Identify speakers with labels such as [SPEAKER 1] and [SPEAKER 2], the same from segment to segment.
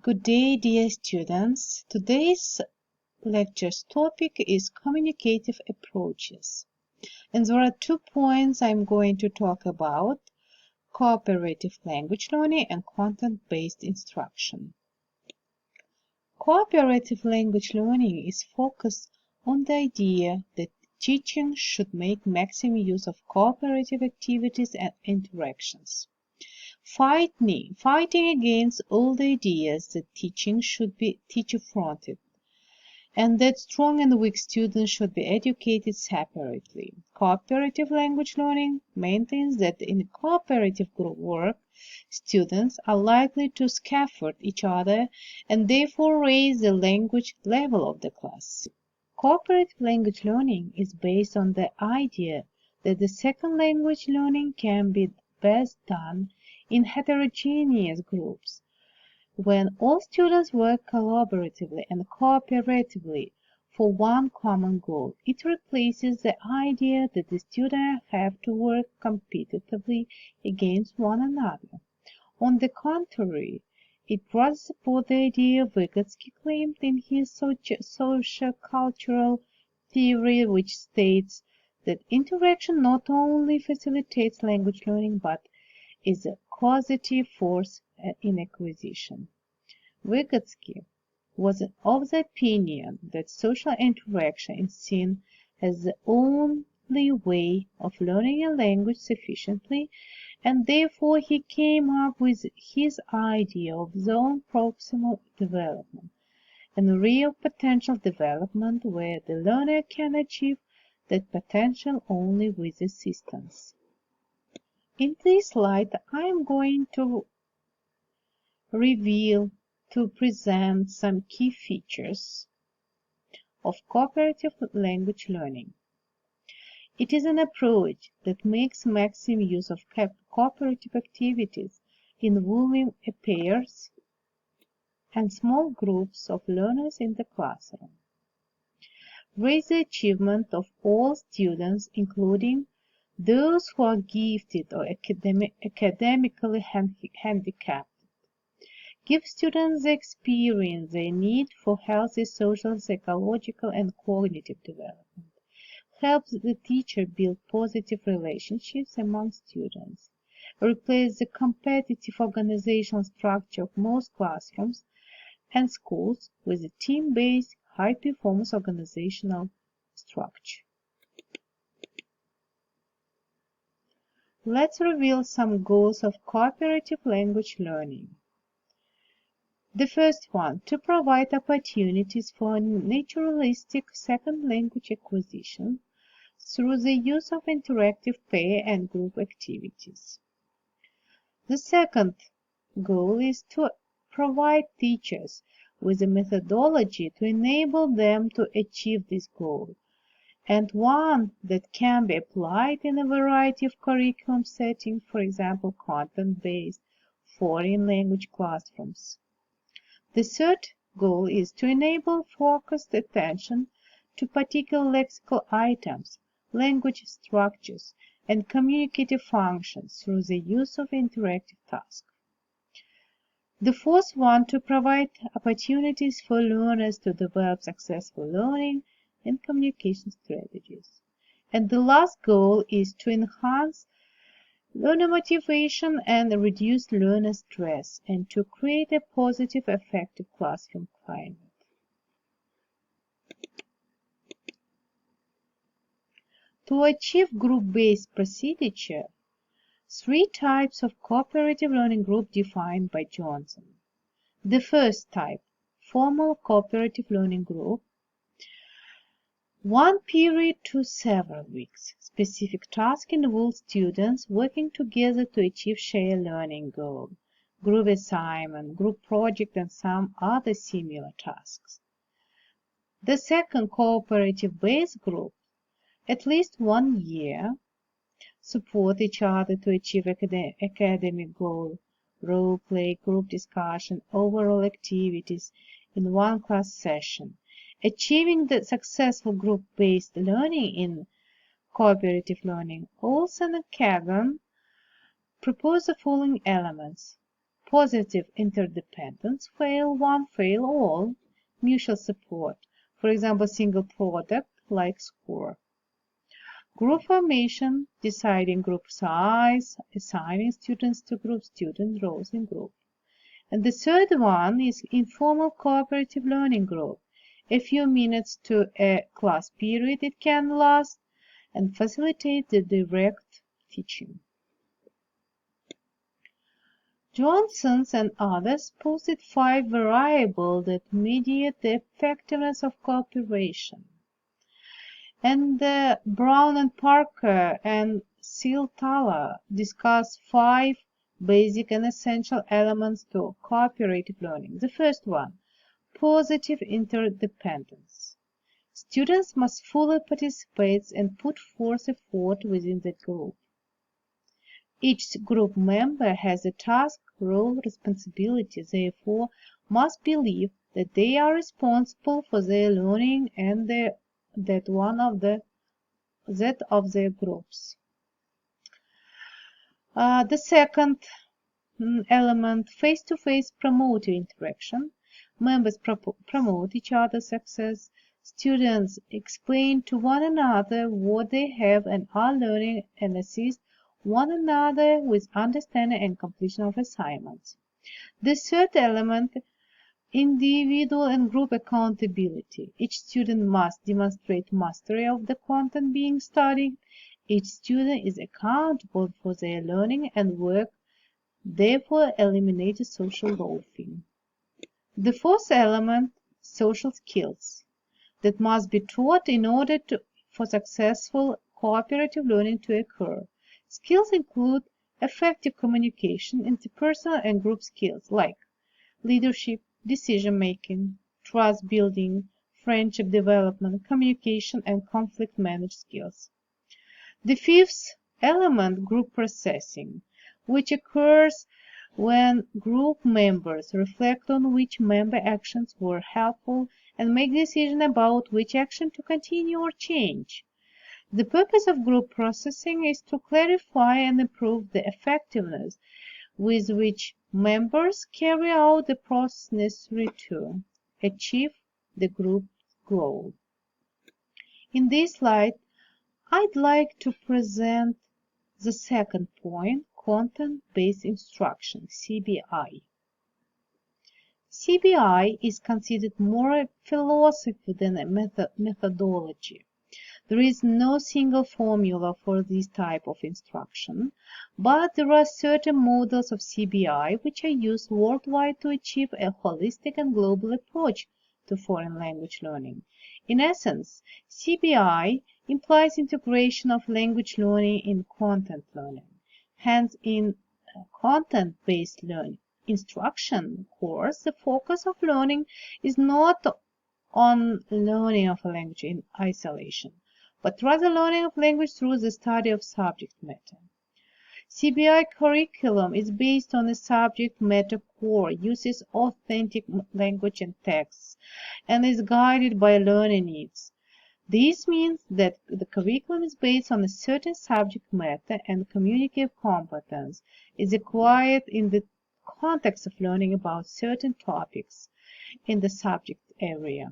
[SPEAKER 1] Good day, dear students. Today's lecture's topic is communicative approaches. And there are 2 points I'm going to talk about: cooperative language learning and content-based instruction. Cooperative language learning is focused on the idea that teaching should make maximum use of cooperative activities and interactions, fighting against all the ideas that teaching should be teacher-fronted, and that strong and weak students should be educated separately. Cooperative language learning maintains that in cooperative group work, students are likely to scaffold each other and therefore raise the language level of the class. Cooperative language learning is based on the idea that the second language learning can be best done in heterogeneous groups. When all students work collaboratively and cooperatively for one common goal, it replaces the idea that the students have to work competitively against one another. On the contrary, it rather supports the idea Vygotsky claimed in his social-cultural theory, which states that interaction not only facilitates language learning but is a causative force in acquisition. Vygotsky was of the opinion that social interaction is seen as the only way of learning a language sufficiently, and therefore he came up with his idea of zone proximal development, and real potential development where the learner can achieve that potential only with assistance. In this slide, I am going to present some key features of cooperative language learning. It is an approach that makes maximum use of cooperative activities involving pairs and small groups of learners in the classroom. Raise the achievement of all students, including those who are gifted or academically handicapped. Give students the experience they need for healthy social, psychological, and cognitive development. Helps the teacher build positive relationships among students. Replace the competitive organizational structure of most classrooms and schools with a team-based, high-performance organizational structure. Let's reveal some goals of cooperative language learning. The first one, to provide opportunities for naturalistic second language acquisition through the use of interactive pair and group activities. The second goal is to provide teachers with a methodology to enable them to achieve this goal, and one that can be applied in a variety of curriculum settings, for example, content-based foreign language classrooms. The third goal is to enable focused attention to particular lexical items, language structures, and communicative functions through the use of interactive tasks. The fourth one, to provide opportunities for learners to develop successful learning and communication strategies. And the last goal is to enhance learner motivation and reduce learner stress, and to create a positive, effective classroom climate. To achieve group-based procedure, 3 types of cooperative learning group defined by Johnson. The first type, formal cooperative learning group, 1 period to several weeks. Specific task involves students working together to achieve shared learning goal, group assignment, group project, and some other similar tasks. The second, cooperative-based group, at least 1 year, support each other to achieve academic goal, role play, group discussion, overall activities in one class session. Achieving the successful group-based learning in cooperative learning, Olsen and Kagan propose the following elements: positive interdependence, fail one, fail all, mutual support, for example, single product like score. Group formation, deciding group size, assigning students to group, student roles in group. And the third one is informal cooperative learning group. A few minutes to a class period it can last and facilitate the direct teaching. Johnson and others posted 5 variables that mediate the effectiveness of cooperation. And Brown and Parker and Siltala discuss 5 basic and essential elements to cooperative learning. The first one, positive interdependence. Students must fully participate and put forth effort within the group. Each group member has a task, role, responsibility, therefore must believe that they are responsible for their learning and that of their groups. The second element, face-to-face promotive interaction. Members promote each other's success. Students explain to one another what they have and are learning and assist one another with understanding and completion of assignments. The third element, individual and group accountability. Each student must demonstrate mastery of the content being studied. Each student is accountable for their learning and work, therefore eliminating social loafing. The fourth element, social skills, that must be taught in order for successful cooperative learning to occur. Skills include effective communication, interpersonal and group skills like leadership, decision-making, trust building, friendship development, communication, and conflict management skills. The fifth element, group processing, which occurs when group members reflect on which member actions were helpful and make decisions about which action to continue or change. The purpose of group processing is to clarify and improve the effectiveness with which members carry out the process necessary to achieve the group goal. In this slide, I'd like to present the second point, content-based instruction, CBI. CBI is considered more a philosophy than a methodology. There is no single formula for this type of instruction, but there are certain models of CBI which are used worldwide to achieve a holistic and global approach to foreign language learning. In essence, CBI implies integration of language learning in content learning. Hence, in content-based learning instruction course, the focus of learning is not on learning of a language in isolation, but rather learning of language through the study of subject matter. CBI curriculum is based on a subject matter core, uses authentic language and texts, and is guided by learner needs. This means that the curriculum is based on a certain subject matter and communicative competence is acquired in the context of learning about certain topics in the subject area.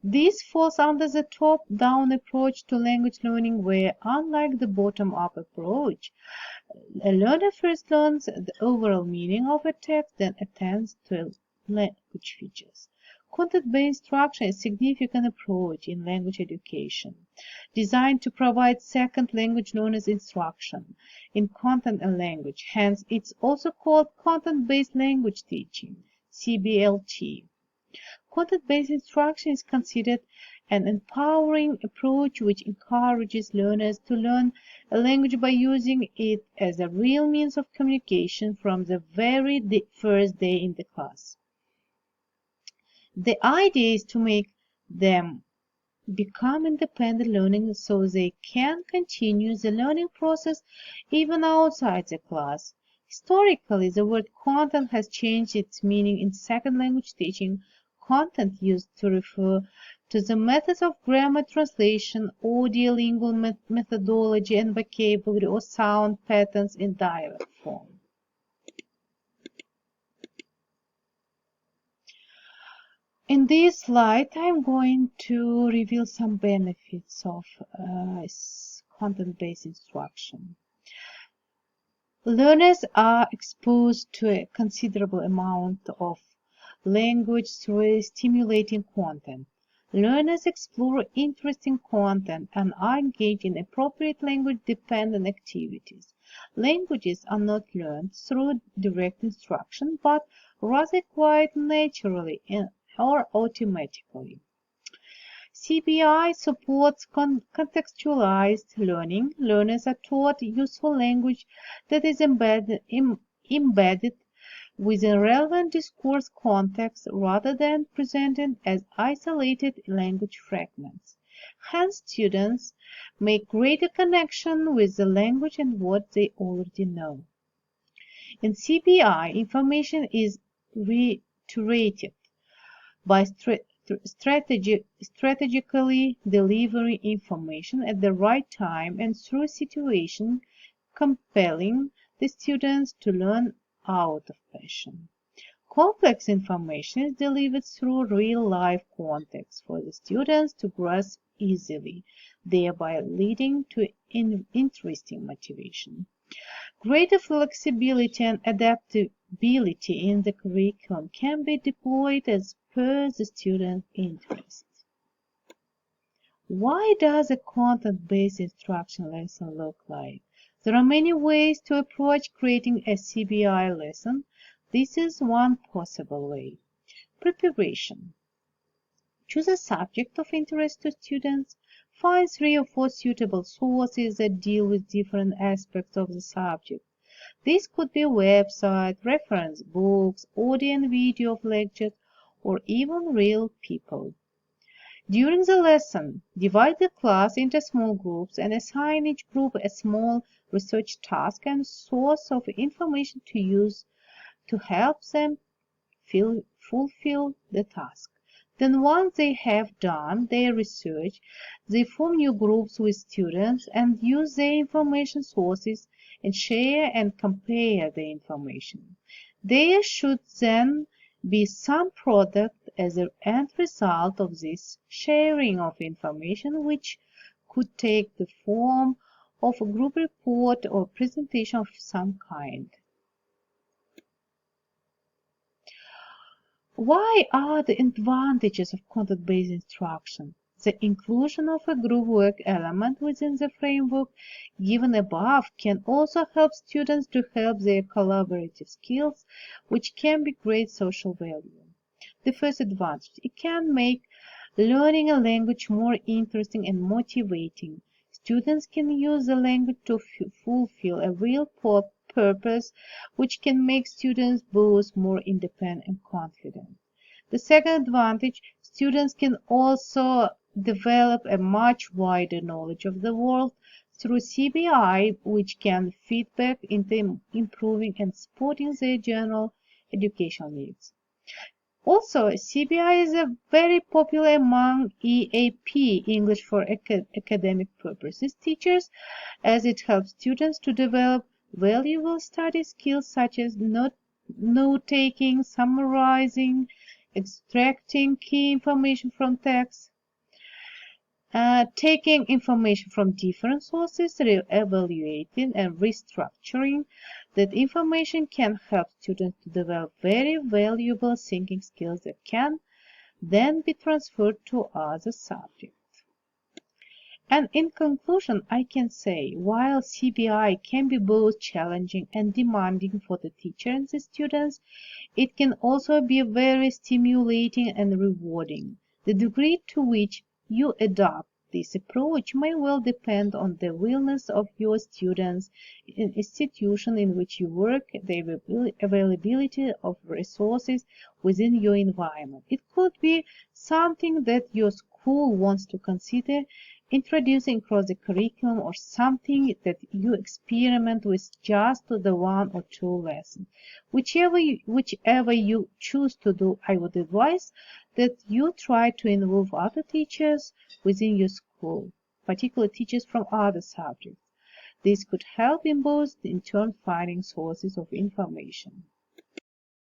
[SPEAKER 1] This falls under the top-down approach to language learning where, unlike the bottom-up approach, a learner first learns the overall meaning of a text, then attends to language features. Content-based instruction is a significant approach in language education, designed to provide second language learners instruction in content and language. Hence, it's also called content-based language teaching, CBLT. Content-based instruction is considered an empowering approach which encourages learners to learn a language by using it as a real means of communication from the very first day in the class. The idea is to make them become independent learning so they can continue the learning process even outside the class. Historically, the word content has changed its meaning in second language teaching. Content used to refer to the methods of grammar translation, audiolingual methodology and vocabulary or sound patterns in dialect form. In this slide, I'm going to reveal some benefits of content-based instruction. Learners are exposed to a considerable amount of language through stimulating content. Learners explore interesting content and are engaged in appropriate language-dependent activities. Languages are not learned through direct instruction, but rather acquired naturally or automatically. CBI supports contextualized learning. Learners are taught useful language that is embedded within relevant discourse context rather than presented as isolated language fragments. Hence, students make greater connection with the language and what they already know. In CBI, information is reiterated by strategically delivering information at the right time and through situation, compelling the students to learn out of passion. Complex information is delivered through real-life context for the students to grasp easily, thereby leading to interesting motivation. Greater flexibility and adaptability in the curriculum can be deployed as per the student's interest. Why does a content-based instruction lesson look like? There are many ways to approach creating a CBI lesson. This is one possible way. Preparation. Choose a subject of interest to students. Find 3 or 4 suitable sources that deal with different aspects of the subject. This could be a website, reference books, audio and video of lectures, or even real people. During the lesson, divide the class into small groups and assign each group a small research task and source of information to use to help them fulfill the task. Then once they have done their research, they form new groups with students and use their information sources and share and compare the information. There should then be some product as an end result of this sharing of information, which could take the form of a group report or presentation of some kind. Why are the advantages of content-based instruction? The inclusion of a group work element within the framework given above can also help students to help their collaborative skills, which can be great social value. The first advantage, it can make learning a language more interesting and motivating. Students can use the language to fulfill a real purpose, which can make students both more independent and confident. The second advantage, students can also develop a much wider knowledge of the world through CBI, which can feed back into improving and supporting their general educational needs. Also, CBI is very popular among EAP, English for Academic Purposes, teachers, as it helps students to develop valuable study skills such as note-taking, summarizing, extracting key information from text, taking information from different sources, evaluating and restructuring that information can help students to develop very valuable thinking skills that can then be transferred to other subjects. And in conclusion, I can say, while CBI can be both challenging and demanding for the teacher and the students, it can also be very stimulating and rewarding. The degree to which you adopt this approach may well depend on the willingness of your students, in institution in which you work, the availability of resources within your environment. It could be something that your school wants to consider introducing across the curriculum, or something that you experiment with just the 1 or 2 lessons. Whichever you choose to do, I would advise that you try to involve other teachers within your school, particularly teachers from other subjects. This could help in both in turn finding sources of information.